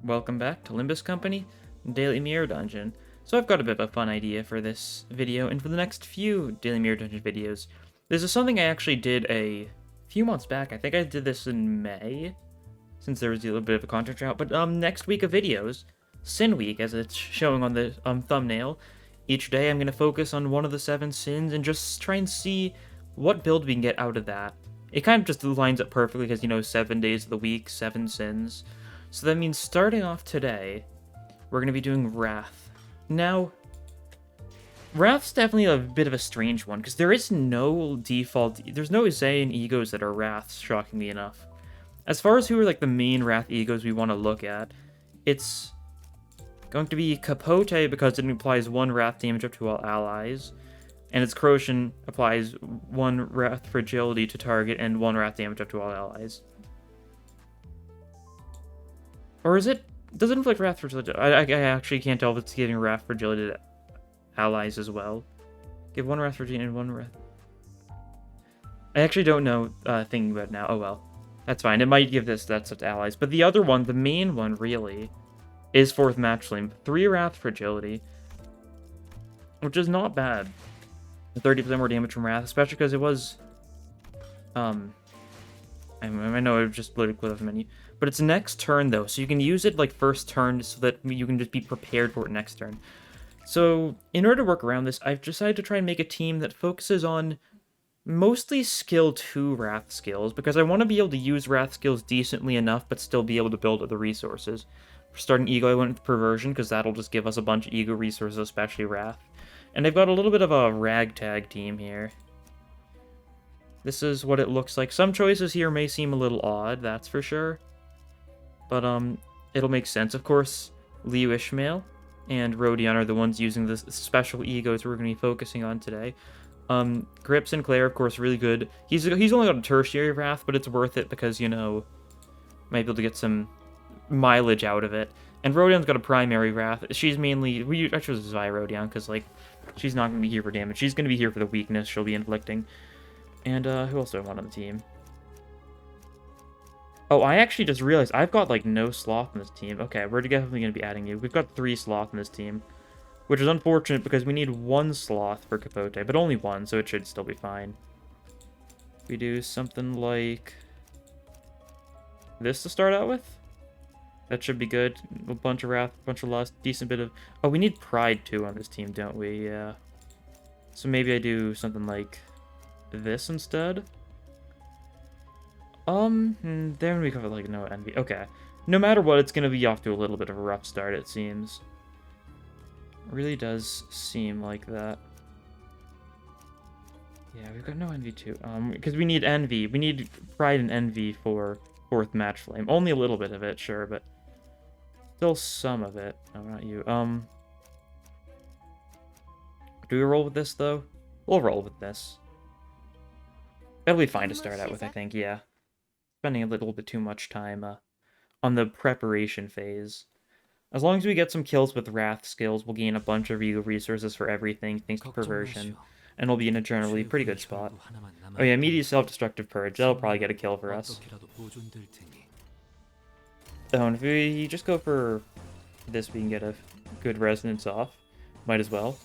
welcome back to Limbus Company Daily Mirror Dungeon. So I've got a bit of a fun idea for this video, and for the next few Daily Mirror Dungeon videos. This is something I actually did a few months back. I think I did this in May, since there was a little bit of a content drought. But next week of videos, Sin Week, as it's showing on the thumbnail, each day I'm going to focus on one of the 7 sins and just try and see what build we can get out of that. It kind of just lines up perfectly because, you know, 7 days of the week, 7 sins. So that means starting off today, we're going to be doing Wrath. Now, Wrath's definitely a bit of a strange one, because there is no default, there's no zayin E.G.Os that are Wraths, shockingly enough. As far as who are like the main Wrath E.G.Os we want to look at, it's going to be Capote because it applies 1 Wrath damage up to all allies, and its corrosion applies 1 Wrath fragility to target and 1 Wrath damage up to all allies. Or is it? Does it inflict Wrath fragility? I actually can't tell if it's giving Wrath fragility to allies as well. Give 1 Wrath fragility and 1 Wrath. I actually don't know, thinking about it now. Oh well. That's fine. It might give that stuff to allies. But the other one, the main one, really, is 4th Match Flame. 3 Wrath fragility. Which is not bad. 30% more damage from Wrath, especially because it was... I know it just literally clicked off the menu. But it's next turn, though, so you can use it, like, first turn so that you can just be prepared for it next turn. So, in order to work around this, I've decided to try and make a team that focuses on mostly skill 2 Wrath skills, because I want to be able to use Wrath skills decently enough, but still be able to build other resources. For starting Ego, I went with Perversion, because that'll just give us a bunch of Ego resources, especially Wrath. And I've got a little bit of a ragtag team here. This is what it looks like. Some choices here may seem a little odd, that's for sure. But, it'll make sense. Of course, Liu Ishmael and Rodion are the ones using the special E.G.Os we're going to be focusing on today. Grip Sinclair, of course, really good. He's only got a tertiary Wrath, but it's worth it because, you know, might be able to get some mileage out of it. And Rodion's got a primary Wrath. She's mainly... I chose Zai Rodion because, like, she's not going to be here for damage. She's going to be here for the weakness she'll be inflicting. And, who else do I want on the team? Oh, I actually just realized I've got, like, no Sloth in this team. Okay, we're definitely going to be adding you. We've got 3 Sloth in this team, which is unfortunate because we need 1 Sloth for Capote, but only 1, so it should still be fine. We do something like this to start out with. That should be good. A bunch of Wrath, a bunch of Lust, decent bit of... Oh, we need Pride, too, on this team, don't we? Yeah. So maybe I do something like this instead. Then we cover, like, no envy. Okay. No matter what, it's gonna be off to a little bit of a rough start, it seems. It really does seem like that. Yeah, we've got no envy, too. Because we need envy. We need Pride and envy for 4th Match Flame. Only a little bit of it, sure, but still some of it. No, not you. Do we roll with this, though? We'll roll with this. That'll be fine to start out with, I think, yeah. Spending a little bit too much time on the preparation phase. As long as we get some kills with Wrath skills, we'll gain a bunch of Ego resources for everything, thanks to Perversion, and we'll be in a generally pretty good spot. Oh yeah, immediate self-destructive Purge, that'll probably get a kill for us. Oh, and if we just go for this, we can get a good resonance off. Might as well.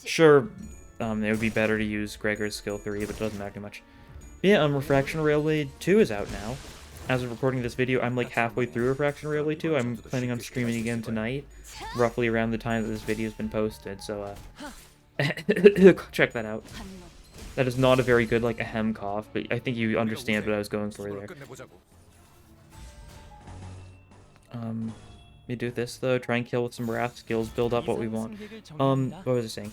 Sure, it would be better to use Gregor's skill 3, but it doesn't matter too much. Yeah, Refraction Railway 2 is out now. As of recording this video, I'm like halfway through Refraction Railway 2. I'm planning on streaming again tonight, roughly around the time that this video's been posted, so, check that out. That is not a very good, like, ahem cough, but I think you understand what I was going for there. We do this, though, try and kill with some Wrath skills, build up what we want. What was I saying?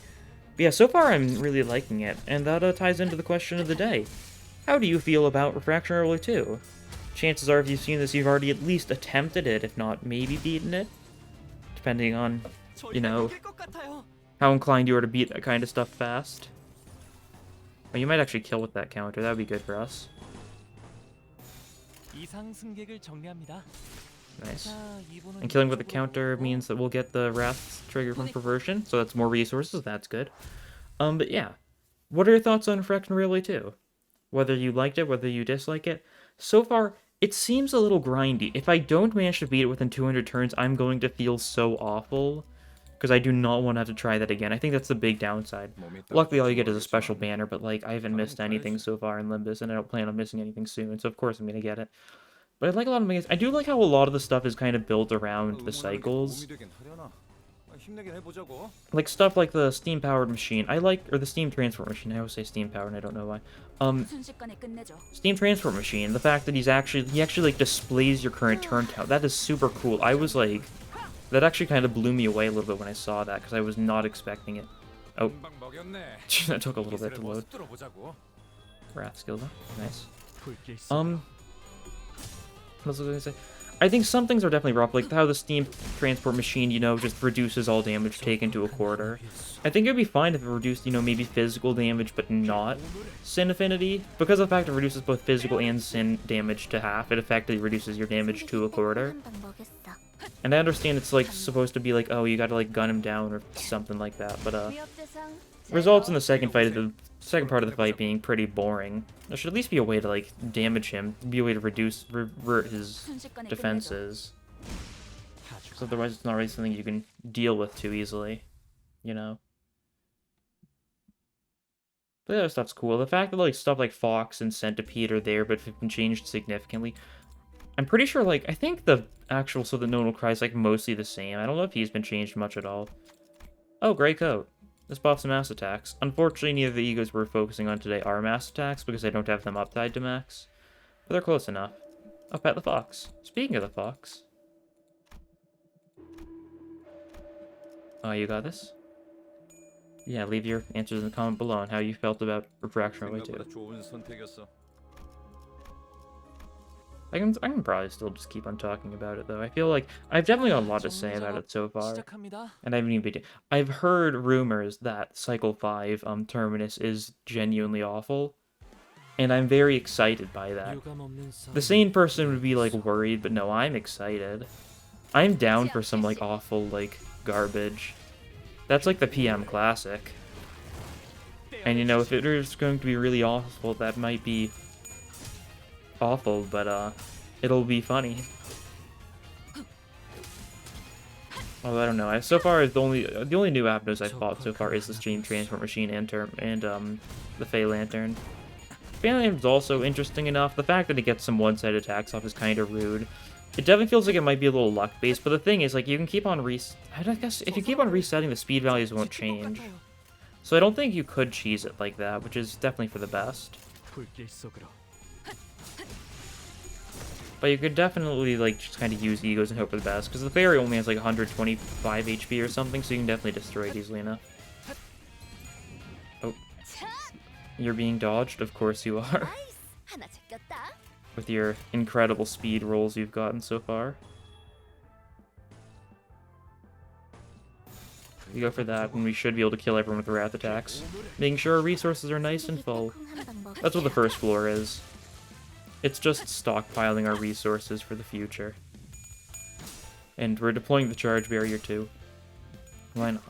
But yeah, so far I'm really liking it, and that ties into the question of the day. How do you feel about Refraction Railway 2? Chances are, if you've seen this, you've already at least attempted it, if not maybe beaten it. Depending on, you know, how inclined you are to beat that kind of stuff fast. Well, you might actually kill with that counter, that would be good for us. Nice. And killing with a counter means that we'll get the Wrath trigger from Perversion, so that's more resources, that's good. But yeah. What are your thoughts on Refraction Railway 2? Whether you liked it, whether you dislike it. So far, It seems a little grindy. If I don't manage to beat it within 200 turns, I'm going to feel so awful. Because I do not want to have to try that again. I think that's the big downside. Luckily, all you get is a special banner, but, like, I haven't missed anything so far in Limbus, and I don't plan on missing anything soon, so of course I'm going to get it. But I like a lot of mechanics. I do like how a lot of the stuff is kind of built around the cycles. Like, stuff like the steam-powered machine. Or the steam transport machine. I always say steam-powered, and I don't know why. Steam transport machine. The fact that he actually, like, displays your current turn count. That is super cool. I was, like... That actually kind of blew me away a little bit when I saw that, because I was not expecting it. Oh. That took a little bit to load. Wrath skill, though. Nice. What was I going to say? I think some things are definitely rough, like how the steam transport machine, you know, just reduces all damage taken to a quarter. I think it would be fine if it reduced, you know, maybe physical damage, but not sin affinity. Because of the fact it reduces both physical and sin damage to half, it effectively reduces your damage to a quarter. And I understand it's, like, supposed to be like, oh, you gotta, like, gun him down or something like that, but, results in the second part of the fight being pretty boring. There should at least be a way to, like, damage him, be a way to revert his defenses. Because otherwise it's not really something you can deal with too easily, you know? But the other stuff's cool. The fact that, like, stuff like Fox and Centipede are there, but have been changed significantly. I'm pretty sure, like, I think the actual So That No One Will Cry is, like, mostly the same. I don't know if he's been changed much at all. Oh, Gray Coat. This buffs mass attacks. Unfortunately, neither of the Egos we're focusing on today are mass attacks because I don't have them uptied to max. But they're close enough. I'll pet the fox. Speaking of the fox. Oh, you got this? Yeah, leave your answers in the comment below on how you felt about Refraction Railway 2. I can probably still just keep on talking about it, though. I feel like I've definitely got a lot to say about it so far. And I haven't even been... I've heard rumors that Cycle 5 Terminus is genuinely awful. And I'm very excited by that. The sane person would be, like, worried, but no, I'm excited. I'm down for some, like, awful, like, garbage. That's, like, the PM Classic. And, you know, if it is going to be really awful, that might be... awful, but it'll be funny. Although I don't know. So far, the only new Apnos I've bought so far is the Steam Transport Machine and the Fey Lantern. Fey Lantern's also interesting enough. The fact that it gets some one-sided attacks off is kind of rude. It definitely feels like it might be a little luck-based, but the thing is, like, you can keep on I guess if you keep on resetting, the speed values won't change. So I don't think you could cheese it like that, which is definitely for the best. But you could definitely, like, just kind of use Egos and hope for the best, because the fairy only has, like, 125 HP or something, so you can definitely destroy it easily enough. Oh. You're being dodged? Of course you are. With your incredible speed rolls you've gotten so far. You go for that, and we should be able to kill everyone with wrath attacks. Making sure our resources are nice and full. That's what the first floor is. It's just stockpiling our resources for the future. And we're deploying the charge barrier too. Why not?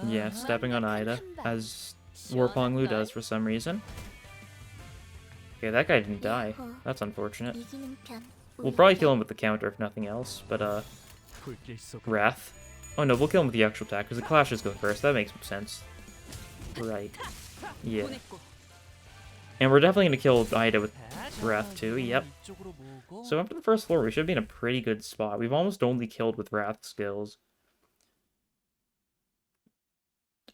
Yeah, stepping on Ida, as Warponglu does for some reason. Okay, that guy didn't die. That's unfortunate. We'll probably kill him with the counter if nothing else, but Wrath. Oh no, we'll kill him with the actual attack, because the clashes go first. That makes sense. Right. Yeah. And we're definitely going to kill Ida with Wrath too, yep. So after the first floor, we should be in a pretty good spot. We've almost only killed with Wrath skills.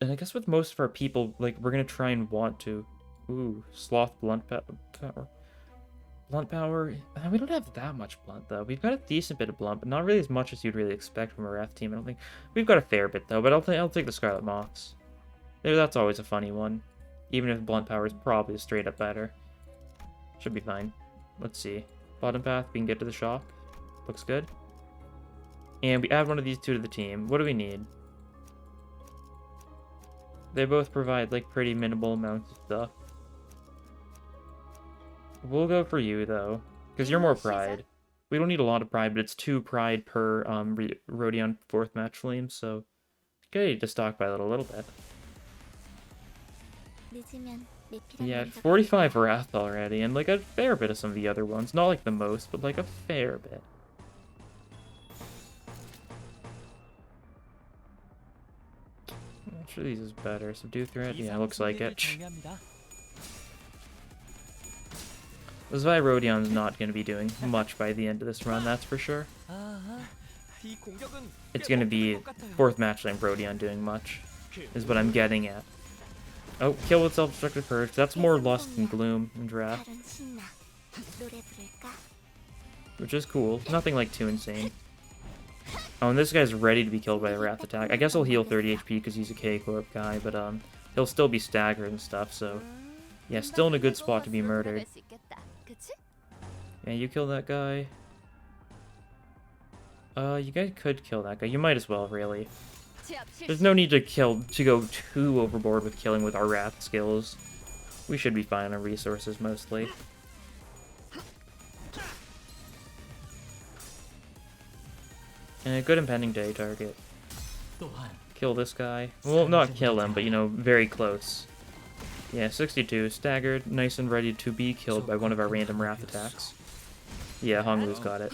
And I guess with most of our people, like, we're going to try and want to... Ooh, Sloth Blunt Power. Blunt Power... We don't have that much Blunt, though. We've got a decent bit of Blunt, but not really as much as you'd really expect from a Wrath team, I don't think. We've got a fair bit, though, but I'll take the Scarlet Moths. That's always a funny one. Even if Blunt Power is probably straight up better. Should be fine. Let's see. Bottom path, we can get to the shop. Looks good. And we add one of these two to the team. What do we need? They both provide, like, pretty minimal amounts of stuff. We'll go for you, though. Because you're more pride. We don't need a lot of pride, but it's 2 pride per Rodion 4th match flame, so... Good to stockpile it a little bit. Yeah, 45 Wrath already, and like a fair bit of some of the other ones. Not like the most, but like a fair bit. I'm sure these is better. Subdue threat? Yeah, looks like it. This Rodion's not going to be doing much by the end of this run, that's for sure. It's going to be 4th match lane Rodion doing much, is what I'm getting at. Oh, kill with self-destructive purge. That's more Lust and Gloom and Draft. Which is cool. Nothing like too insane. Oh, and this guy's ready to be killed by a Wrath attack. I guess he'll heal 30 HP because he's a K-Corp guy, but he'll still be staggered and stuff, so... Yeah, still in a good spot to be murdered. Yeah, you kill that guy. You guys could kill that guy. You might as well, really. There's no need to go too overboard with killing with our Wrath skills. We should be fine on resources, mostly. And a good impending day target. Kill this guy. Well, not kill him, but, you know, very close. Yeah, 62, staggered, nice and ready to be killed by one of our random Wrath attacks. Yeah, Honglu's got it.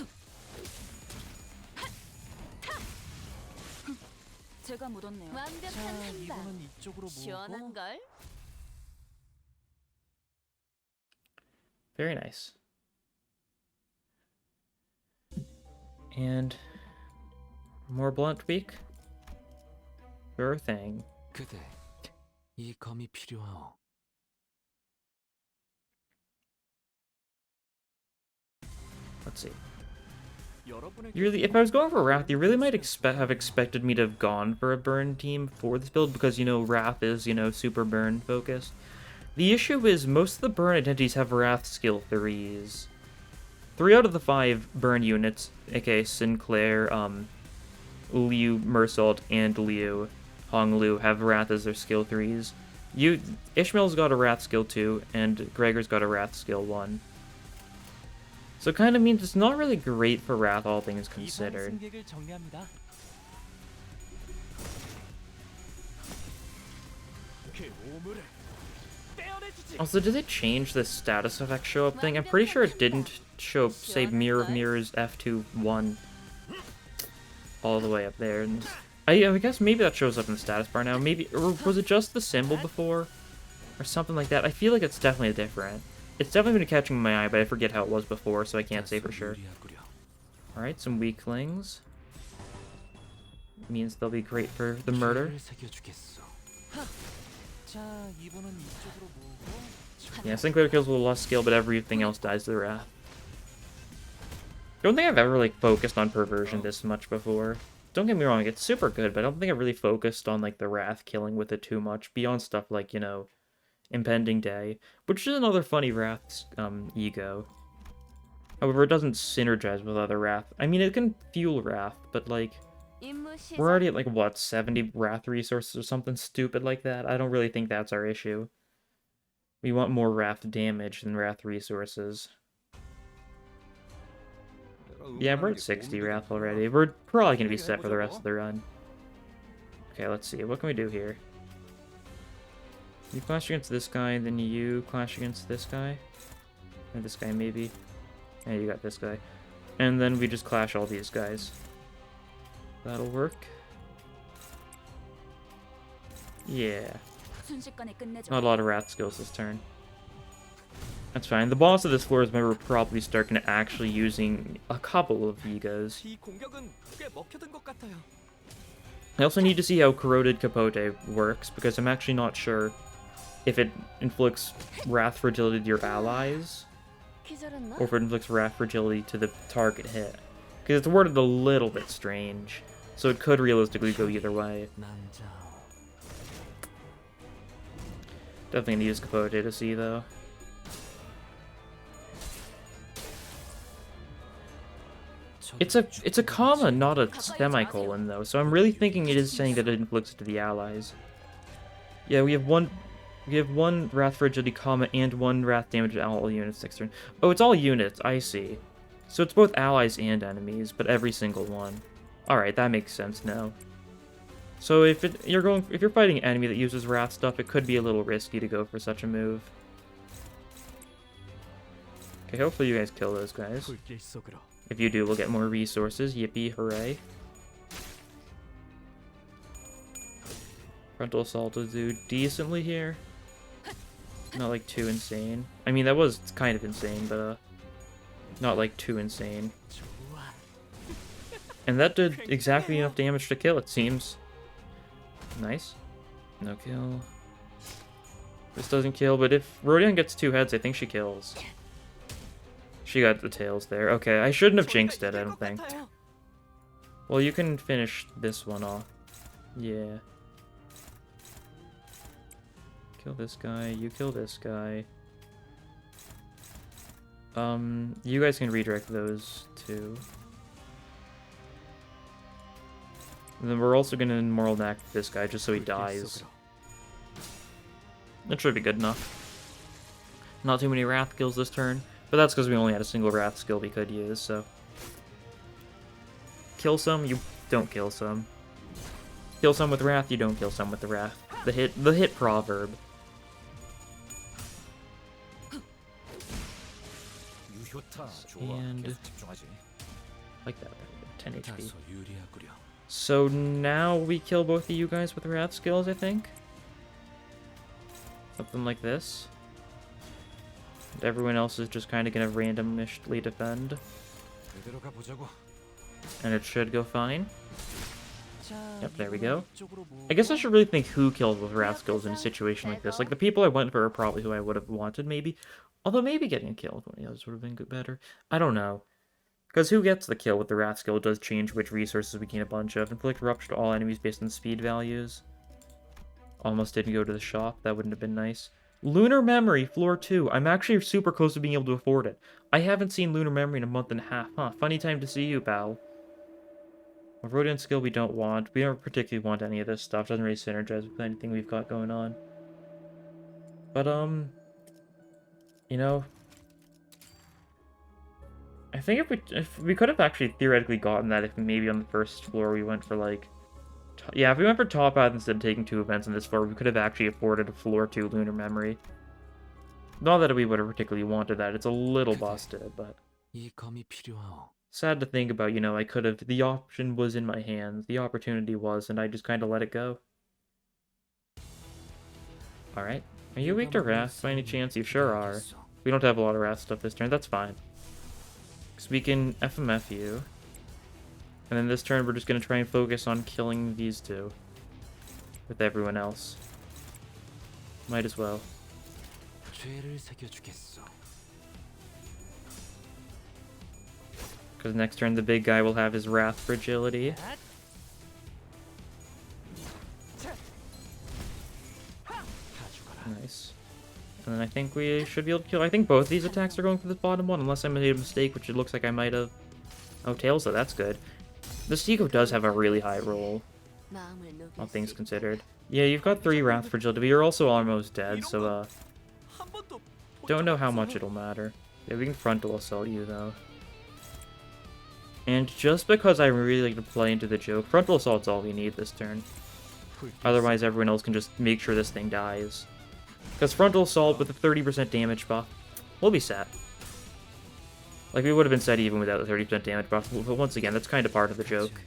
Very nice. And more blunt tweak? Sure thing. Let's see. If I was going for Wrath, you really might have expected me to have gone for a burn team for this build because, you know, Wrath is, you know, super burn focused. The issue is most of the burn identities have Wrath skill 3s. 3 out of the 5 burn units, aka Sinclair, Liu, Mersault, and Liu, Honglu, have Wrath as their skill 3s. Ishmael's got a Wrath skill 2, and Gregor's got a Wrath skill 1. So it kind of means it's not really great for Wrath, all things considered. Also, did they change the status effect show up thing? I'm pretty sure it didn't show, say, Mirror of Mirrors F2-1 all the way up there. And I guess maybe that shows up in the status bar now. Maybe, or was it just the symbol before? Or something like that? I feel like it's definitely different. It's definitely been catching my eye, but I forget how it was before, so I can't say for sure. Alright, some weaklings. Means they'll be great for the murder. Yeah, Sinclair kills with less skill, but everything else dies to the Wrath. I don't think I've ever, like, focused on Perversion this much before. Don't get me wrong, it's super good, but I don't think I've really focused on, like, the Wrath killing with it too much, beyond stuff like, you know, Impending Day, which is another funny Wrath's ego. However, it doesn't synergize with other Wrath. I mean, it can fuel Wrath, but, like, we're already at, like, what, 70 Wrath resources or something stupid like that? I don't really think that's our issue. We want more Wrath damage than Wrath resources. Yeah, we're at 60 Wrath already. We're probably going to be set for the rest of the run. Okay, let's see. What can we do here? You clash against this guy, then you clash against this guy. Or this guy, maybe. Yeah, you got this guy. And then we just clash all these guys. That'll work. Yeah. Not a lot of Wrath skills this turn. That's fine. The boss of this floor is maybe probably starting to actually using a couple of E.G.Os. I also need to see how Corroded Capote works, because I'm actually not sure if it inflicts Wrath Fragility to your allies, or if it inflicts Wrath Fragility to the target hit. Because it's worded a little bit strange, so it could realistically go either way. Definitely gonna use Capote to see, though. It's a comma, not a semicolon, though, so I'm really thinking it is saying that it inflicts it to the allies. Yeah, we have one Wrath Fragility comma and 1 Wrath damage to all units next turn. Oh, it's all units, I see. So it's both allies and enemies, but every single one. Alright, that makes sense now. So if you're fighting an enemy that uses wrath stuff, it could be a little risky to go for such a move. Okay, hopefully you guys kill those guys. If you do, we'll get more resources. Yippee, hooray. Frontal assault will do decently here. Not like too insane. I mean, that was kind of insane, but not like too insane. And that did exactly enough damage to kill, it seems. Nice. No kill. This doesn't kill, but if Rodion gets 2 heads, I think she kills. She got the tails there. Okay, I shouldn't have jinxed it, I don't think. Well, you can finish this one off. Yeah. Kill this guy, you kill this guy. You guys can redirect those two. And then we're also gonna moral knack this guy just so he dies. That should be good enough. Not too many wrath kills this turn, but that's because we only had a single wrath skill we could use, so. Kill some, you don't kill some. Kill some with wrath, you don't kill some with the wrath. The hit proverb. And like that, 10 HP. So now we kill both of you guys with wrath skills, I think. Something like this. And everyone else is just kind of gonna randomly defend. And it should go fine. Yep, there we go. I guess I should really think who kills with wrath skills in a situation like this. Like, the people I went for are probably who I would have wanted, maybe. Although maybe getting a kill with one of the others would have been good, better. I don't know. Because who gets the kill with the wrath skill does change which resources we gain a bunch of. Inflict rupture to all enemies based on speed values. Almost didn't go to the shop. That wouldn't have been nice. Lunar Memory, floor 2. I'm actually super close to being able to afford it. I haven't seen Lunar Memory in a month and a half. Huh, funny time to see you, pal. A Rodion skill we don't want. We don't particularly want any of this stuff. Doesn't really synergize with anything we've got going on. But, you know, I think if we could have actually theoretically gotten that if maybe on the first floor we went for, like, yeah, if we went for top path instead of taking 2 events on this floor, we could have actually afforded a floor 2 Lunar Memory. Not that we would have particularly wanted that. It's a little busted, but sad to think about, you know, I could have, the option was in my hands, the opportunity was, and I just kind of let it go. Alright. Are you weak to Wrath by any chance? You sure are. We don't have a lot of Wrath stuff this turn, that's fine. Because we can FMF you. And then this turn we're just going to try and focus on killing these two. With everyone else. Might as well. Because next turn the big guy will have his Wrath fragility. Nice. And then I think we should be able to kill. I think both these attacks are going for the bottom one, unless I made a mistake, which it looks like I might have. Oh, tails, though, that's good. This E.G.O does have a really high roll, all things considered. Yeah, you've got 3 Wrath fragility, but you're also almost dead, so, don't know how much it'll matter. Yeah, we can frontal assault you, though. And just because I really like to play into the joke, frontal assault's all we need this turn. Otherwise, everyone else can just make sure this thing dies. Because frontal assault with a 30% damage buff, we'll be set. Like, we would have been set even without the 30% damage buff, but once again, that's kind of part of the joke.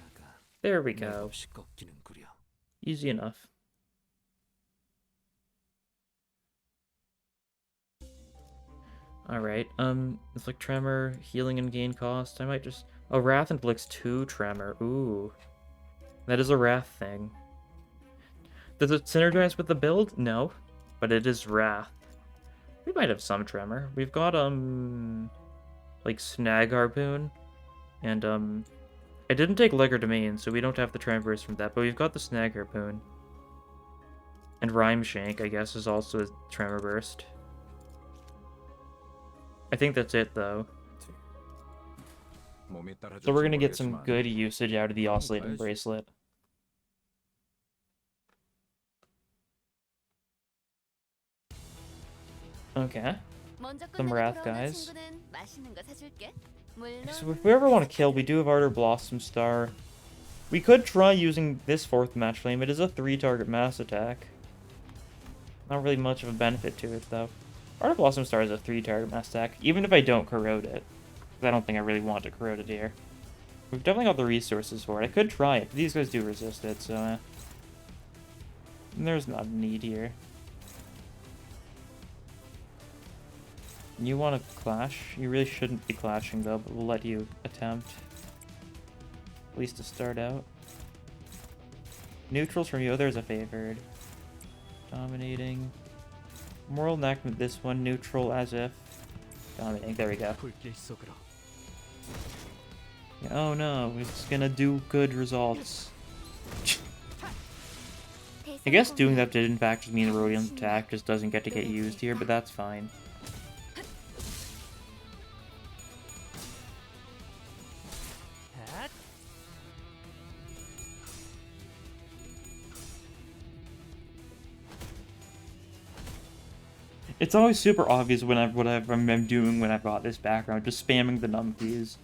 There we go. Easy enough. Alright, inflict tremor, healing and gain cost. I might just... Oh, Wrath inflicts 2 tremor. Ooh. That is a Wrath thing. Does it synergize with the build? No. But it is Wrath. We might have some tremor. We've got, like, Snag Harpoon. And, I didn't take Legger Domain, so we don't have the tremors from that, but we've got the Snag Harpoon. And Rhyme Shank, I guess, is also a Tremor Burst. I think that's it, though. So we're gonna get some good usage out of the Oscillating Bracelet. Okay. Some Wrath guys. So if we ever want to kill, we do have Ardor Blossom Star. We could try using this fourth match flame. It is a 3-target mass attack. Not really much of a benefit to it, though. Art of Blossom Star is a 3-target mass attack, even if I don't corrode it. I don't think I really want to corrode it here. We've definitely got the resources for it. I could try it, but these guys do resist it, so there's not a need here. You want to clash? You really shouldn't be clashing, though, but we'll let you attempt. At least to start out. Neutrals from you. Oh, there's a favored. Dominating. Moral enactment, this one. Neutral as if. Dominating. There we go. Oh no, it's gonna do good results. I guess doing that did in fact just mean the Rhodium's attack just doesn't get used here, but that's fine. It's always super obvious whatever I'm doing when I've got this background, just spamming the num keys.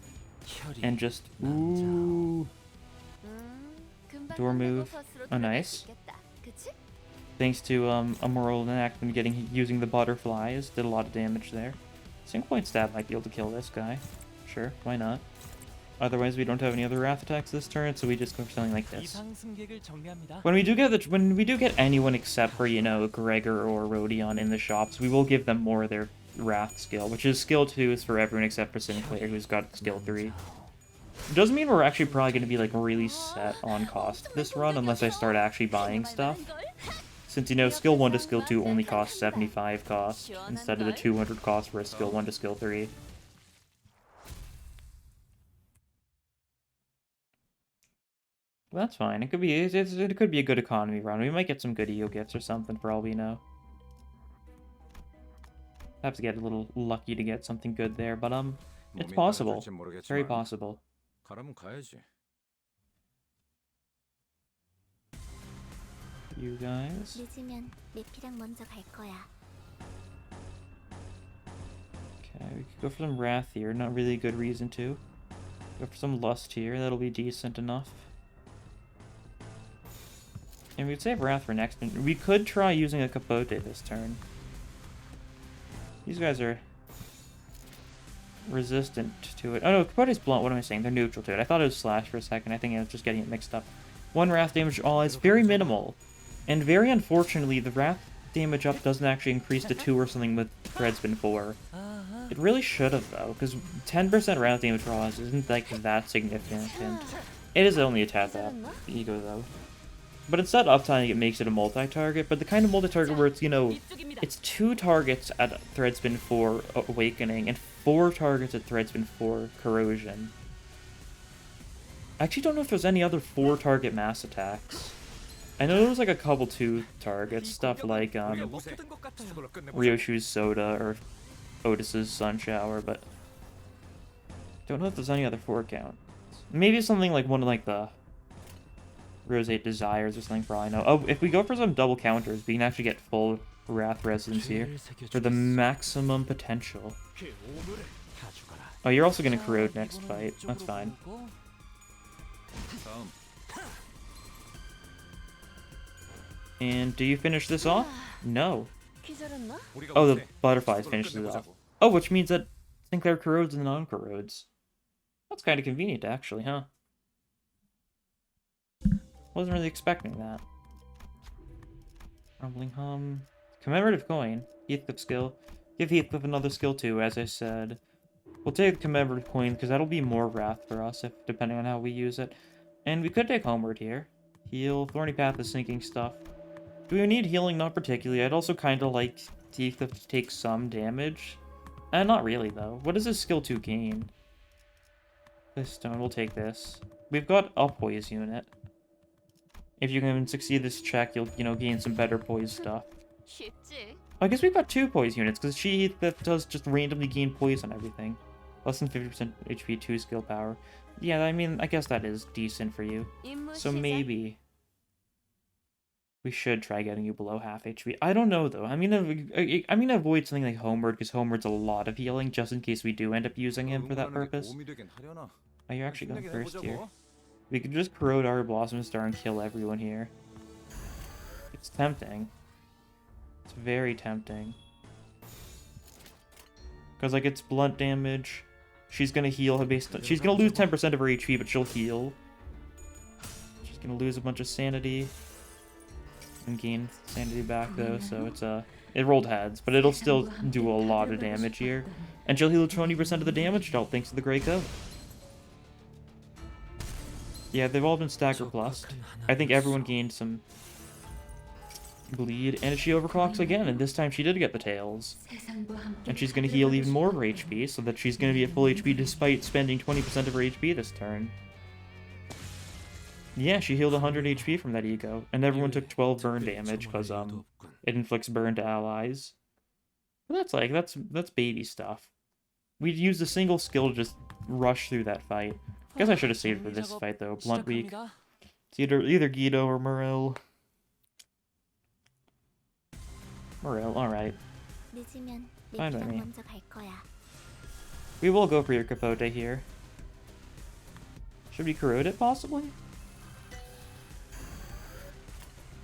And just, ooh. Door move. Oh, nice. Thanks to a moral enactment using the butterflies, did a lot of damage there. Single point stab might be able to kill this guy. Sure, why not? Otherwise, we don't have any other wrath attacks this turn, so we just go for something like this. When we do get anyone except for, you know, Gregor or Rodion in the shops, we will give them more of their wrath skill, which is skill 2 is for everyone except for Sinclair, who's got skill 3. It doesn't mean we're actually probably going to be like really set on cost this run unless I start actually buying stuff. Since, you know, skill 1 to skill 2 only costs 75 cost instead of the 200 cost for a skill 1 to skill 3. That's fine. It could be a good economy run. We might get some good EO gifts or something for all we know. Have to get a little lucky to get something good there, but it's possible. It's very possible. You guys. Okay, we could go for some wrath here. Not really a good reason to. Go for some lust here. That'll be decent enough. And we'd save wrath for next turn. We could try using a capote this turn. These guys are resistant to it. Oh no, capote's blunt. What am I saying? They're neutral to it. I thought it was slash for a second. I think I was just getting it mixed up. 1 wrath damage all is very minimal. And very unfortunately, the wrath damage up doesn't actually increase to 2 or something with Threadspin 4. It really should have, though, because 10% wrath damage for all isn't like that significant. It is only a tad up ego, though. But instead of uptiming, it makes it a multi-target, but the kind of multi-target where it's, you know, it's 2 targets at Threadspin 4 Awakening, and 4 targets at Threadspin 4 Corrosion. I actually don't know if there's any other 4-target mass attacks. I know there was like a couple 2 targets, stuff like Ryoshu's Soda or Otis's Sun Shower, but don't know if there's any other 4 count. Maybe something like one of like the Roseate Desires or something for all I know. Oh, if we go for some double counters, we can actually get full Wrath Resonance here for the maximum potential. Oh, you're also going to corrode next fight. That's fine. And do you finish this off? No. Oh, the butterflies finishes it off. Oh, which means that Sinclair corrodes and non-corrodes. That's kind of convenient, actually, huh? Wasn't really expecting that. Rumbling Hum. Commemorative Coin. Heathcliff skill. Give Heathcliff another skill too, as I said. We'll take the Commemorative Coin, because that'll be more Wrath for us, if depending on how we use it. And we could take Homeward here. Heal. Thorny Path is sinking stuff. Do we need healing? Not particularly. I'd also kind of like Heathcliff to take some damage. Not really, though. What does his skill 2 gain? This stone. We'll take this. We've got a poise unit. If you can succeed this check, you'll, you know, gain some better poise stuff. I guess we've got 2 poise units, because she does just randomly gain poise on everything. Less than 50% HP, 2 skill power. Yeah, I mean, I guess that is decent for you. So maybe we should try getting you below half HP. I don't know, though. I'm gonna avoid something like Homeward, because Homeward's a lot of healing, just in case we do end up using him for that purpose. Oh, you're actually going first here. We could just corrode our Blossom Star and kill everyone here. It's tempting. It's very tempting. Because, like, it's blunt damage. She's gonna heal her based on... She's gonna lose 10% of her HP, but she'll heal. She's gonna lose a bunch of sanity. And gain sanity back, though, so it's, It rolled heads, but it'll still do a lot of damage here. And she'll heal 20% of the damage dealt thanks to the Grey Coat. Yeah, they've all been stagger plus. I think everyone gained some bleed, and she overclocks again, and this time she did get the tails. And she's going to heal even more of her HP, so that she's going to be at full HP despite spending 20% of her HP this turn. Yeah, she healed 100 HP from that E.G.O, and everyone took 12 burn damage, because, it inflicts burn to allies. But that's baby stuff. We'd used a single skill to just rush through that fight. Guess I should have saved for this fight, though. Blunt weak. It's either Guido or Morel. Morel, alright. Fine by me. We will go for your Capote here. Should we corrode it, possibly?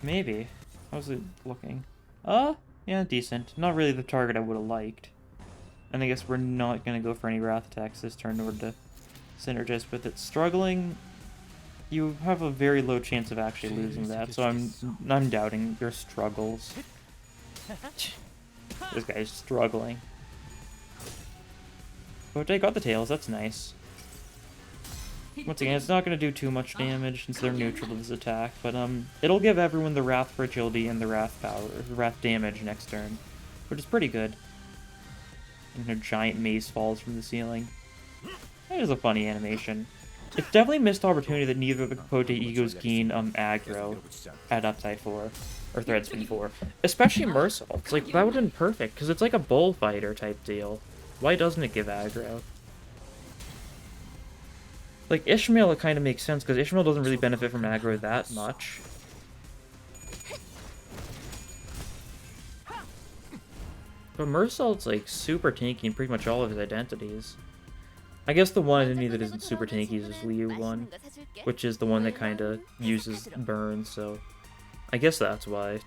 Maybe. How's it looking? Yeah, decent. Not really the target I would have liked. And I guess we're not going to go for any Wrath attacks this turn in order to synergize with it. Struggling, you have a very low chance of actually losing that, so I'm doubting your struggles. This guy's struggling. But I got the tails, that's nice. Once again, it's not going to do too much damage since they're neutral to this attack, but it'll give everyone the Wrath fragility and the Wrath power, the Wrath damage next turn, which is pretty good. And a giant mace falls from the ceiling. That is a funny animation. It's definitely a missed opportunity that neither of the Capote E.G.Os gain aggro at upside 4, or thread spin 4. Especially Merciful. It's like, that would have been perfect, because it's like a bullfighter type deal. Why doesn't it give aggro? Like, Ishmael, it kind of makes sense, because Ishmael doesn't really benefit from aggro that much. But Mersault's, like, super tanky in pretty much all of his identities. I guess the one identity that isn't super tanky is Liu one, which is the one that kind of uses burn, so I guess that's why.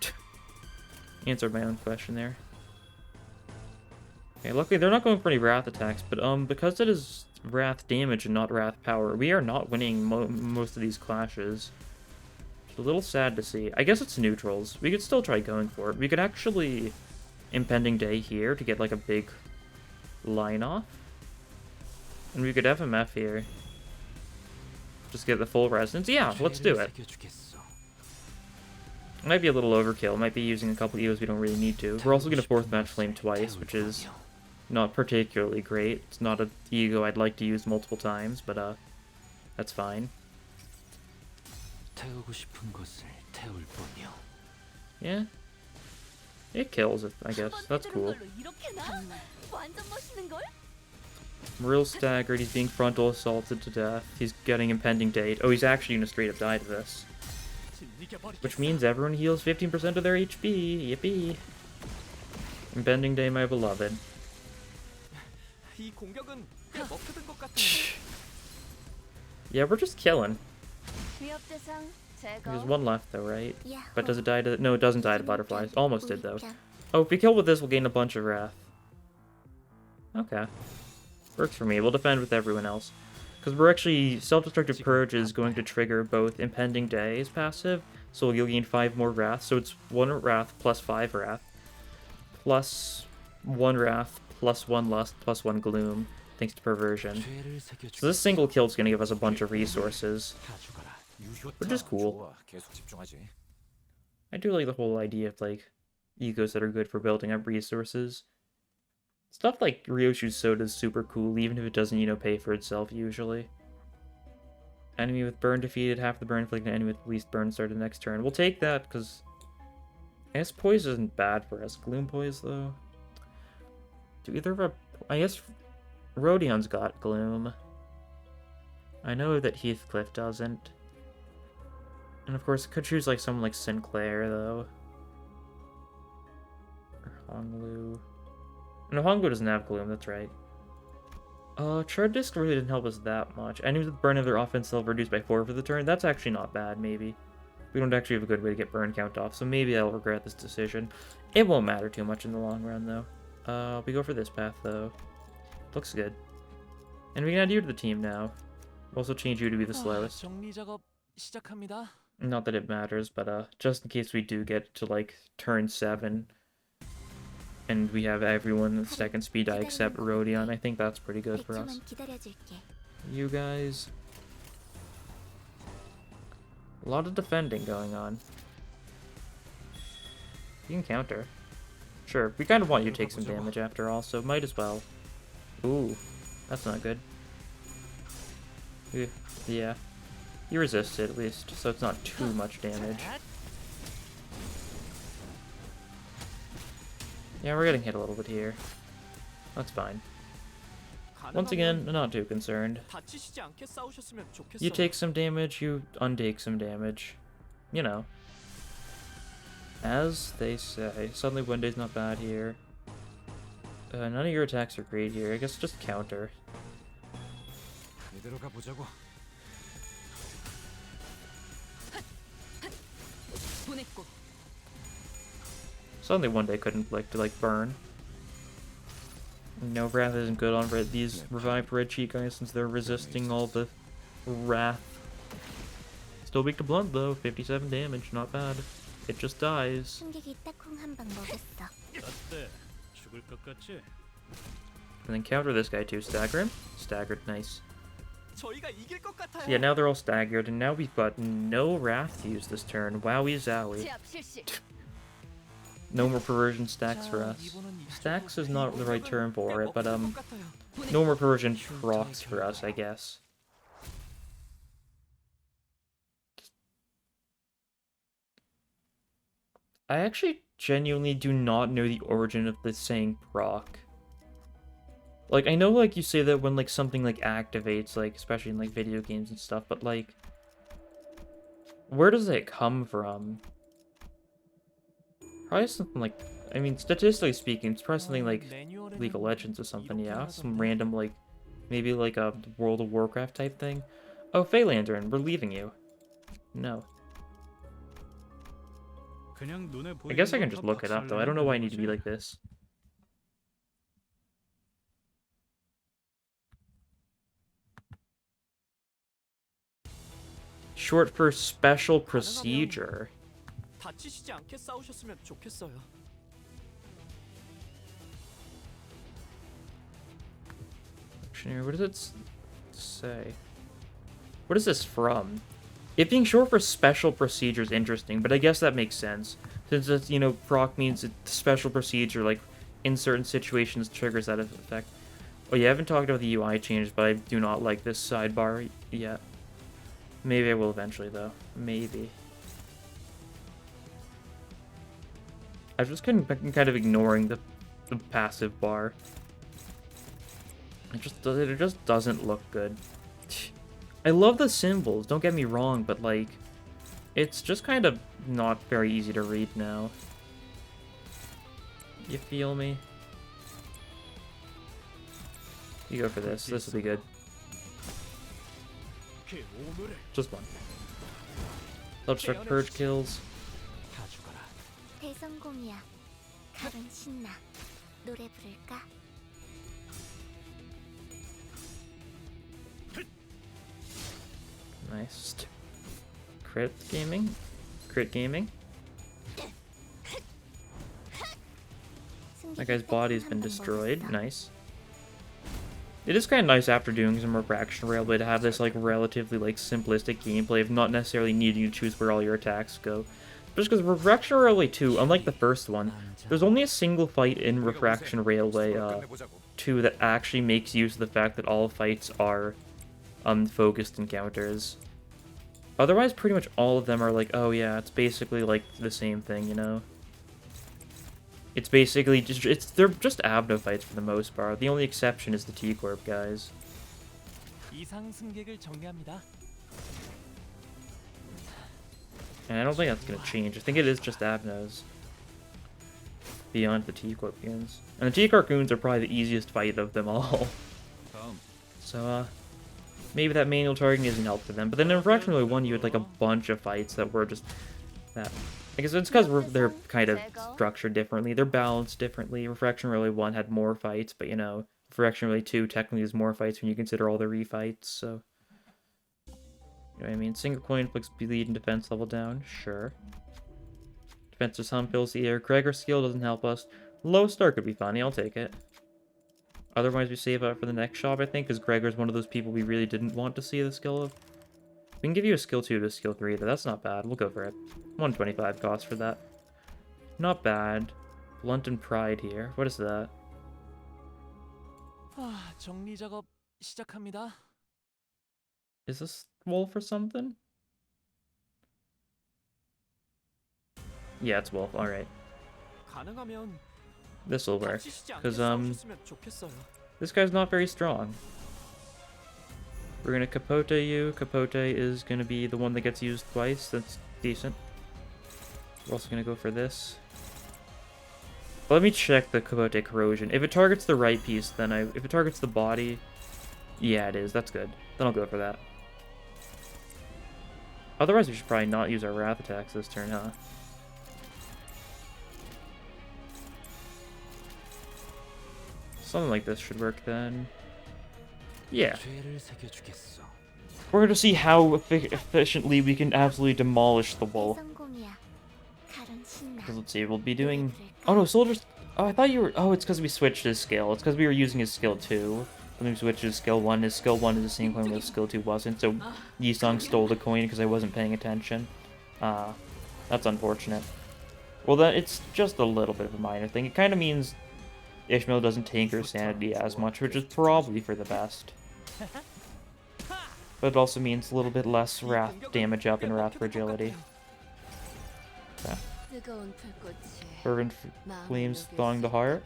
Answered my own question there. Okay, luckily they're not going for any Wrath attacks, but because it is Wrath damage and not Wrath power, we are not winning most of these clashes. It's a little sad to see. I guess it's neutrals. We could still try going for it. We could actually Impending Day here to get like a big line off. And we could FMF here. Just get the full resonance. Yeah, let's do it. Might be a little overkill. Might be using a couple E.G.Os we don't really need to. We're also going to 4th Match Flame twice, which is not particularly great. It's not an E.G.O I'd like to use multiple times, but that's fine. Yeah. It kills it, I guess. That's cool. Real staggered, he's being frontal assaulted to death. He's getting Impending Date. Oh, he's actually gonna straight up die to this. Which means everyone heals 15% of their HP. Yippee. Impending Day, my beloved. Yeah, we're just killing. There's one left though, right? But does it die to... No, it doesn't die to butterflies. Almost did though. Oh, if we kill with this, we'll gain a bunch of Wrath. Okay. Works for me. We'll defend with everyone else. Because we're actually... Self-Destructive Purge is going to trigger both Impending Day as passive, so you'll gain 5 more Wrath. So it's 1 Wrath plus 5 Wrath. Plus 1 Wrath plus 1 Lust plus 1 Gloom, thanks to Perversion. So this single kill is going to give us a bunch of resources, which is cool. I do like the whole idea of, like, E.G.Os that are good for building up resources. Stuff like Ryoshu's Soda is super cool, even if it doesn't, you know, pay for itself, usually. Enemy with burn defeated, half the burn inflicted, enemy with least burn started next turn. We'll take that, because I guess Poise isn't bad for us. Gloom Poise, though. Do either of our... I guess Rhodion's got Gloom. I know that Heathcliff doesn't. And of course, could choose like someone like Sinclair, though. Or Honglu. No, Honglu doesn't have Gloom, that's right. Chart Disc really didn't help us that much. Enemies with burn of their offense level reduced by 4 for the turn. That's actually not bad, maybe. We don't actually have a good way to get burn count off, so maybe I'll regret this decision. It won't matter too much in the long run, though. We go for this path, though. Looks good. And we can add you to the team now. Also change you to be the slowest. Not that it matters, but just in case we do get to, like, turn 7, and we have everyone at second speed die except Rodion, I think that's pretty good for us. You guys... A lot of defending going on. You can counter. Sure, we kind of want you to take some damage after all, so might as well. Ooh, that's not good. Yeah. You resisted at least, so it's not too much damage. Yeah, we're getting hit a little bit here. That's fine. Once again, not too concerned. You take some damage, you untake some damage. You know. As they say. Suddenly one day's not bad here. None of your attacks are great here. I guess just counter. Suddenly one day couldn't like burn. No, Wrath isn't good on these revived red cheek guys since they're resisting all the wrath. Still weak to blunt though, 57 damage, not bad. It just dies. And then counter this guy too, stagger him. Staggered, nice. Yeah, now they're all staggered, and now we've got no wrath to use this turn. Wowie zowie. No more perversion stacks for us. Stacks is not the right term for it, but no more perversion procs for us, I guess. I actually genuinely do not know the origin of the saying proc. Like, I know, like, you say that when, like, something, like, activates, like, especially in, like, video games and stuff, but, like, where does it come from? Probably something like, I mean, statistically speaking, it's probably something like League of Legends or something, yeah? Some random, like, maybe like a World of Warcraft type thing. Oh, Phalanderin, we're leaving you. No. I guess I can just look it up, though. I don't know why I need to be like this. Short for special procedure. What does it say? What is this from? It being short for special procedure is interesting, but I guess that makes sense. Since it's, you know, proc means it's special procedure, like, in certain situations triggers that effect. Oh yeah, I haven't talked about the UI changes, but I do not like this sidebar yet. Maybe I will eventually, though. Maybe. I've just kind of ignoring the passive bar. It just doesn't look good. I love the symbols, don't get me wrong, but like, it's just kind of not very easy to read now. You feel me? You go for this. This will be good. Just one. Self-destruct purge kills. Nice. Crit gaming. Crit gaming. That guy's body's been destroyed. Nice. It is kind of nice after doing some Refraction Railway to have this like relatively like simplistic gameplay of not necessarily needing to choose where all your attacks go. Just because Refraction Railway 2, unlike the first one, there's only a single fight in Refraction Railway 2 that actually makes use of the fact that all fights are focused encounters. Otherwise, pretty much all of them are like, oh yeah, it's basically like the same thing, you know? It's basically just, they're just Abno fights for the most part. The only exception is the T-Corp guys. And I don't think that's gonna change. I think it is just Abnos. Beyond the T-Corp goons. And the T-Corp goons are probably the easiest fight of them all. So, maybe that manual targeting isn't help for them. But then in Refraction Railway 1, you had like a bunch of fights that were just that. I guess it's because they're kind of structured differently. They're balanced differently. Refraction Railway 1 had more fights, but you know, Refraction Railway 2 technically has more fights when you consider all the refights, so. You know what I mean? Single coin puts speed and defense level down. Sure. Defensive hum fills the air. Gregor's skill doesn't help us. Low star could be funny. I'll take it. Otherwise, we save up for the next shop, I think, because Gregor's one of those people we really didn't want to see the skill of. We can give you a skill 2 to a skill 3, though. That's not bad. We'll go for it. 125 cost for that. Not bad. Blunt and Pride here. What is that? 정리 작업 시작합니다. Is this wolf or something? Yeah, it's wolf. Alright. 가능하면 This'll work. 다치시지 Because, 않게 싸우셨으면 좋겠어요. this guy's not very strong. We're gonna Capote you. Capote is gonna be the one that gets used twice. That's decent. We're also gonna go for this. Let me check the Capote corrosion. If it targets the right piece, then if it targets the body, yeah, it is. That's good. Then I'll go for that. Otherwise, we should probably not use our wrath attacks this turn, huh? Something like this should work then. Yeah. We're gonna see how efficiently we can absolutely demolish the wolf. Because let's see, we'll be doing... Oh no, soldiers... Oh, I thought you were... Oh, it's because we switched his skill. It's because we were using his skill 2. When we switched his skill 1, his skill 1 is the same coin, his skill 2 wasn't. So Yisong stole the coin because I wasn't paying attention. That's unfortunate. Well, it's just a little bit of a minor thing. It kind of means Ishmael doesn't tank her sanity as much, which is probably for the best. But it also means a little bit less wrath damage up and wrath fragility. Okay. Fervent flames thawing the heart.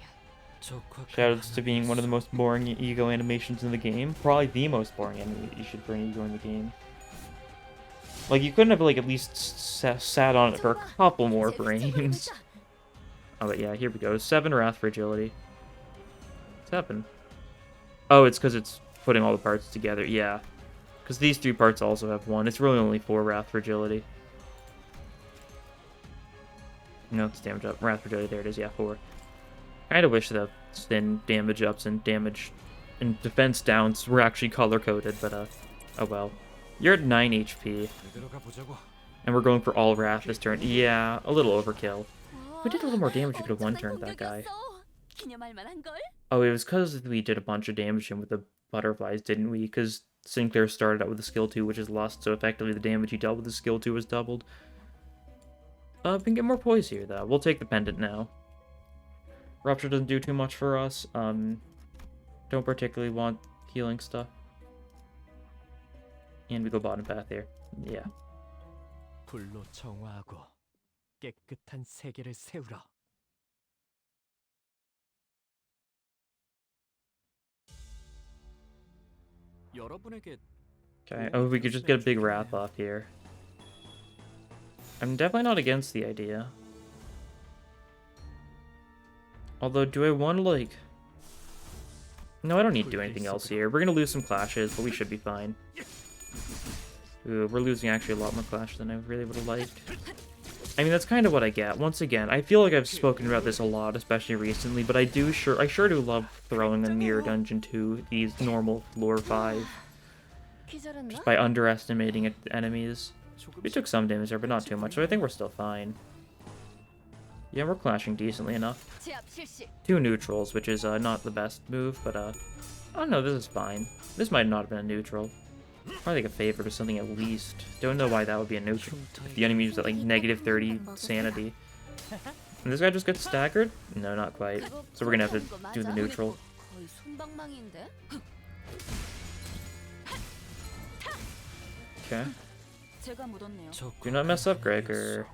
Shoutouts to being one of the most boring ego animations in the game. Probably the most boring animation for an ego in the game. Like, you couldn't have, like, at least sat on it for a couple more frames. Oh, but yeah, here we go. 7 wrath fragility. What's happened? Oh, it's because it's putting all the parts together. Yeah. Because these 3 parts also have 1. It's really only 4 wrath fragility. No, it's damage up. Wrath fragility, there it is. Yeah, 4. Kind of wish the thin damage ups and damage and defense downs were actually color-coded, but, oh well. You're at 9 HP. And we're going for all wrath this turn. Yeah, a little overkill. If we did a little more damage, we could have one-turned that guy. Oh, it was because we did a bunch of damage in with the butterflies, didn't we? Because Sinclair started out with a skill 2, which is Lust, so effectively the damage he dealt with the skill 2 was doubled. We can get more poise here, though. We'll take the pendant now. Rupture doesn't do too much for us. Don't particularly want healing stuff. And we go bottom path here. Yeah. 불로 정화하고 깨끗한 세계를 세우라. 여러분에게 Okay. Oh, we could just get a big wrath off here. I'm definitely not against the idea. Although, do I want to, like... No, I don't need to do anything else here. We're going to lose some clashes, but we should be fine. Ooh, we're losing actually a lot more clashes than I really would have liked. I mean, that's kind of what I get. Once again, I feel like I've spoken about this a lot, especially recently, but I sure do love throwing a Mirror Dungeon to these normal floor 5. Just by underestimating enemies. We took some damage there, but not too much, so I think we're still fine. Yeah, we're clashing decently enough. 2 neutrals, which is not the best move, but I don't know, this is fine. This might not have been a neutral. Probably like a favorite or something at least. Don't know why that would be a neutral. If the enemy was at like negative 30 sanity. And this guy just gets staggered? No, not quite. So we're gonna have to do the neutral. Okay. Do not mess up, Gregor.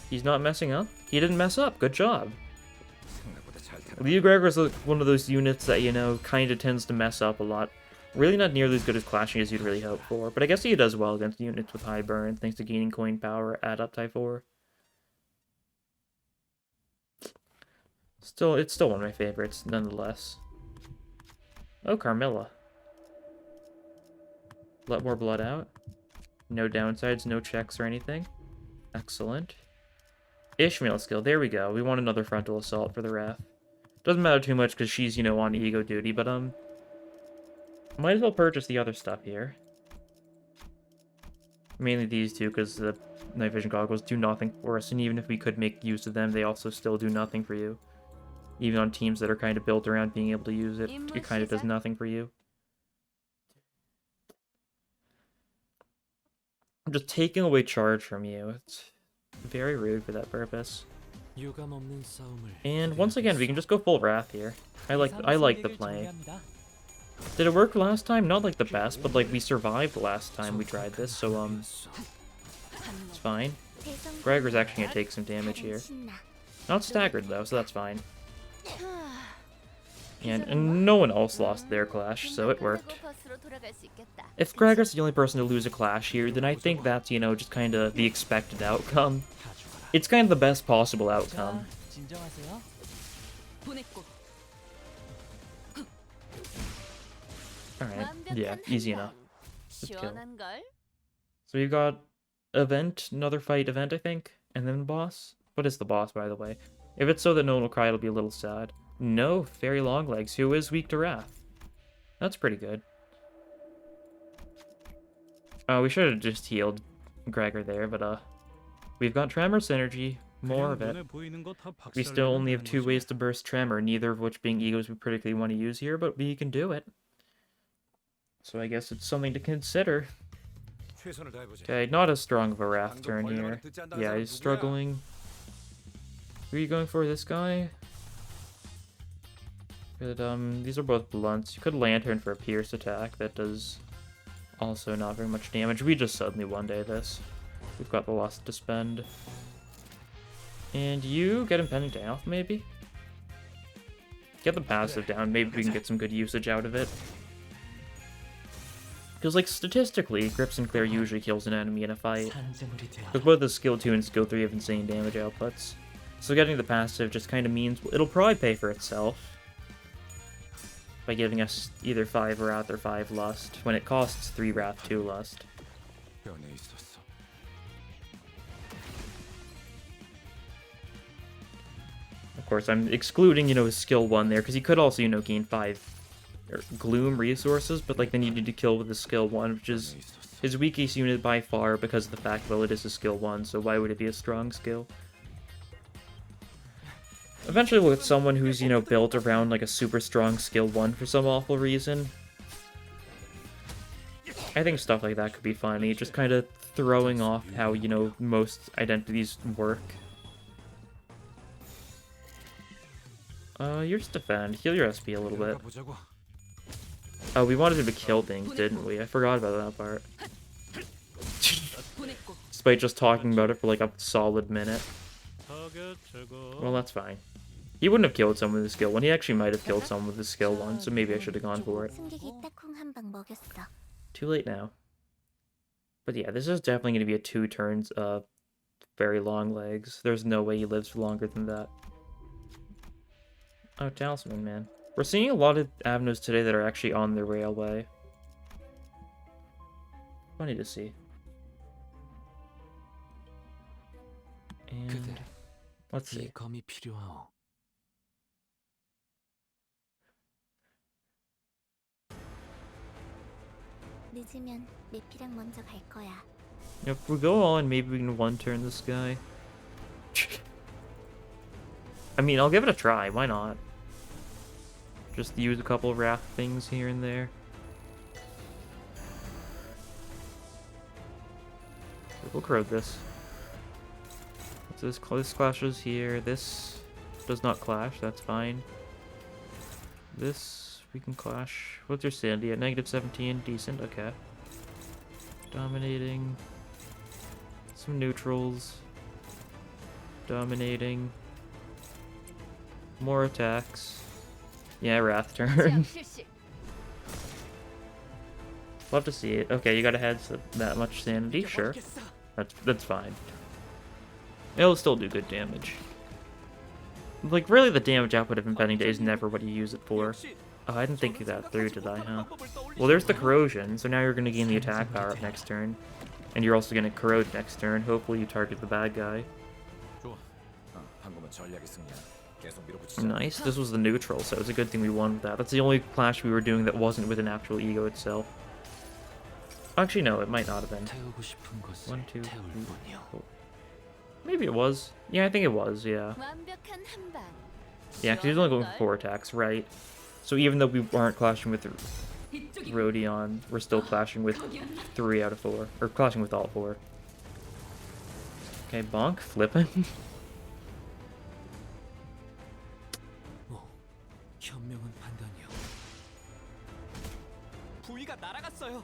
He's not messing up? He didn't mess up. Good job. Leo Gregor is one of those units that, you know, kind of tends to mess up a lot. Really not nearly as good as clashing as you'd really hope for, but I guess he does well against units with high burn, thanks to gaining coin power at up type 4. It's still one of my favorites, nonetheless. Oh, Carmilla. Let more blood out. No downsides, no checks or anything. Excellent. Ishmael skill. There we go. We want another frontal assault for the Wrath. Doesn't matter too much because she's, you know, on ego duty, but, might as well purchase the other stuff here. Mainly these two, because the night vision goggles do nothing for us, and even if we could make use of them, they also still do nothing for you. Even on teams that are kind of built around being able to use it, it kind of does nothing for you. I'm just taking away charge from you. It's very rude for that purpose. And once again, we can just go full Wrath here. I like the play. Did it work last time? Not like the best, but like we survived last time we tried this, so it's fine. Gregor's actually gonna take some damage here. Not staggered though, so that's fine. And no one else lost their clash, so it worked. If Gregor's the only person to lose a clash here, then I think that's, you know, just kind of the expected outcome. It's kind of the best possible outcome. Alright, yeah, easy enough. Let's kill. So we've got event, another fight event, I think, and then boss. What is the boss, by the way? If it's so that no one will cry, it'll be a little sad. No, Fairy Longlegs, who is weak to Wrath. That's pretty good. Oh, we should have just healed Gregor there, but we've got Tremor Synergy, more of it. We still only have 2 ways to burst Tremor, neither of which being Egos we particularly want to use here, but we can do it. So I guess it's something to consider. Okay, not as strong of a Wrath turn here. Yeah, he's struggling. Who are you going for, this guy? But, these are both blunts. You could Lantern for a Pierce attack. That does also not very much damage. We just suddenly one-day this. We've got the Lust to spend. And you get Impending Payoff, maybe? Get the passive down. Maybe we can get some good usage out of it. Because, like, statistically, Grips and Clear usually kills an enemy in a fight. Because both the skill 2 and skill 3 have insane damage outputs. So getting the passive just kind of means it'll probably pay for itself. By giving us either 5 Wrath or 5 Lust, when it costs 3 Wrath, 2 Lust. Of course, I'm excluding, you know, his skill 1 there, because he could also, you know, gain 5 Gloom resources, but, like, then you need to kill with the skill 1, which is his weakest unit by far because of the fact, well, it is a skill 1, so why would it be a strong skill? Eventually we'll get someone who's, you know, built around, like, a super strong skill 1 for some awful reason. I think stuff like that could be funny, just kind of throwing off how, you know, most identities work. Yours defend. Heal your SP a little bit. Oh, we wanted him to kill things, didn't we? I forgot about that part. Despite just talking about it for like a solid minute. Well, that's fine. He wouldn't have killed someone with his skill 1. He actually might have killed someone with his skill 1, so maybe I should have gone for it. Too late now. But yeah, this is definitely going to be a 2 turns of very long legs. There's no way he lives for longer than that. Oh, Talisman, man. We're seeing a lot of avenues today that are actually on the railway. Funny to see. And let's see. If we go on, maybe we can 1-turn this guy. I mean, I'll give it a try. Why not? Just use a couple of Wrath things here and there. We'll corrode this. So this clashes here. This does not clash. That's fine. This we can clash. What's your sanity at? -17. Decent. Okay. Dominating. Some neutrals. Dominating. More attacks. Yeah, Wrath turn. Love to see it. Okay, you got a head that much sanity, sure. That's fine. It'll still do good damage. Like, really, the damage output of Impending Day is never what you use it for. Oh, I didn't think 저는 that through, 생각하지 did I, 못한 huh? 방법을 Well, there's the 떠올리시네요. corrosion, so now you're going to gain the attack power up next turn. And you're also going to corrode next turn. Hopefully you target the bad guy. 좋아. 방금은 전략의 승리야. 계속 밀어붙이자. Nice. This was the neutral, so it's a good thing we won with that. That's the only clash we were doing that wasn't with an actual ego itself. Actually, no, it might not have been. 태우고 싶은 것을 1, 2, 3, 태울 뿐이요. 4. Maybe it was. Yeah, I think it was, yeah. 완벽한 한 방. Yeah, because he's only going for 4 attacks, right? So even though we aren't clashing with Rodion, we're still clashing with 3 out of 4. Or clashing with all 4. Okay, bonk, flipping. 현명한 판단이요. 부위가 날아갔어요.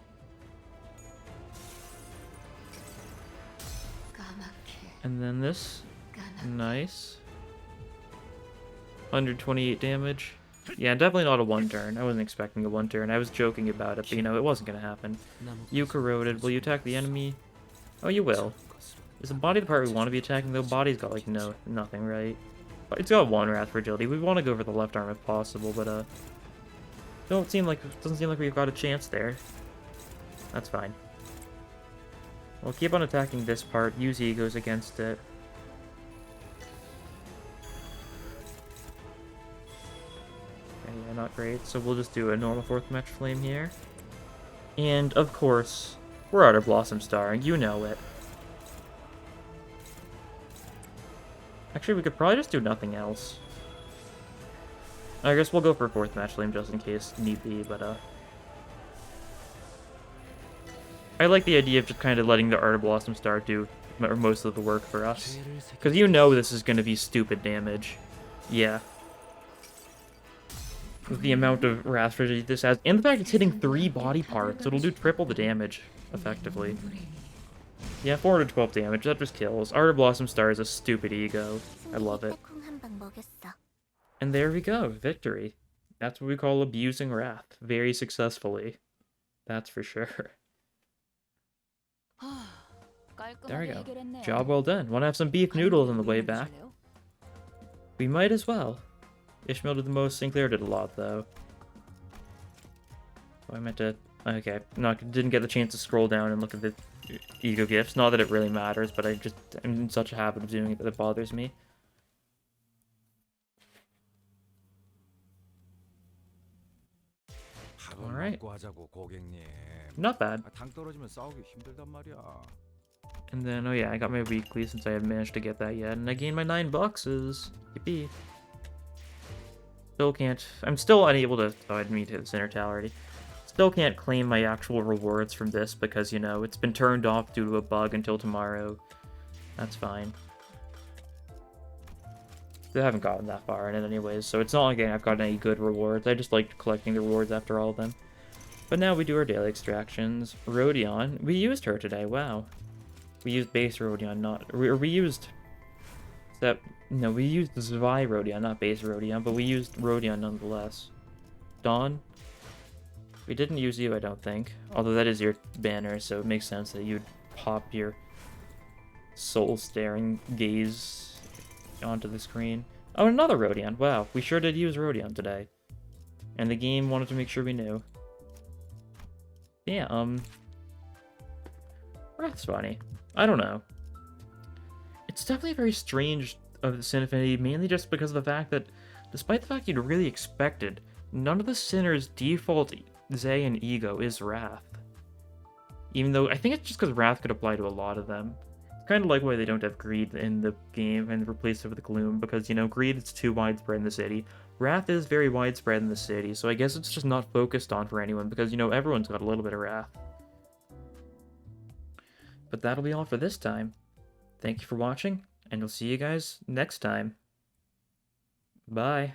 까맣게 And then this. 까맣게. Nice. 128 damage. Yeah, definitely not a 1-turn. I wasn't expecting a 1-turn. I was joking about it, but you know, it wasn't going to happen. You corroded. Will you attack the enemy? Oh, you will. Is the body the part we want to be attacking, though? Body's got, like, nothing, right? It's got 1 Wrath Fragility. We want to go for the left arm if possible, but, doesn't seem like we've got a chance there. That's fine. We'll keep on attacking this part, use Egos against it. Okay, yeah, not great. So we'll just do a normal 4th Match Flame here. And, of course, we're Outer Blossom Starring. You know it. Actually, we could probably just do nothing else. I guess we'll go for 4th Match Flame just in case need be, but, I like the idea of just kind of letting the Art of Blossom Star do most of the work for us. Because you know this is going to be stupid damage. Yeah. With the amount of Wrath Fragility this has, and the fact it's hitting 3 body parts, it'll do triple the damage, effectively. Yeah, 412 damage, that just kills. Art of Blossom Star is a stupid ego. I love it. And there we go, victory. That's what we call abusing Wrath. Very successfully. That's for sure. There we go. Job well done. Want to have some beef noodles on the way back? We might as well. Ishmael did the most, Sinclair did a lot, though. Oh, I meant to... Okay, didn't get the chance to scroll down and look at the ego gifts. Not that it really matters, but I'm in such a habit of doing it that it bothers me. Alright. Not bad. And then, oh yeah, I got my weekly since I haven't managed to get that yet, and I gained my 9 boxes. Yippee. Still can't... I'm still unable to... Oh, I didn't mean to hit the center tower already. Still can't claim my actual rewards from this because, you know, it's been turned off due to a bug until tomorrow. That's fine. I haven't gotten that far in it anyways, so it's not like I've gotten any good rewards. I just like collecting the rewards after all of them. But now we do our daily extractions. Rodion. We used her today, wow. We used base Rodion, not... Or we used... No, we used Zwei Rodion, not base Rodion, but we used Rodion nonetheless. Dawn? We didn't use you, I don't think. Although that is your banner, so it makes sense that you'd pop your soul-staring gaze onto the screen. Oh, another Rodion. Wow, we sure did use Rodion today. And the game wanted to make sure we knew. Yeah, Wrath's funny. I don't know. It's definitely very strange of the Sin Affinity, mainly just because of the fact that, despite the fact you'd really expected, none of the Sinner's default zayin ego is Wrath. Even though, I think it's just because Wrath could apply to a lot of them. It's kind of like why they don't have Greed in the game and replace it with Gloom, because, you know, Greed is too widespread in the city. Wrath is very widespread in the city, so I guess it's just not focused on for anyone, because, you know, everyone's got a little bit of Wrath. But that'll be all for this time. Thank you for watching, and we'll see you guys next time. Bye.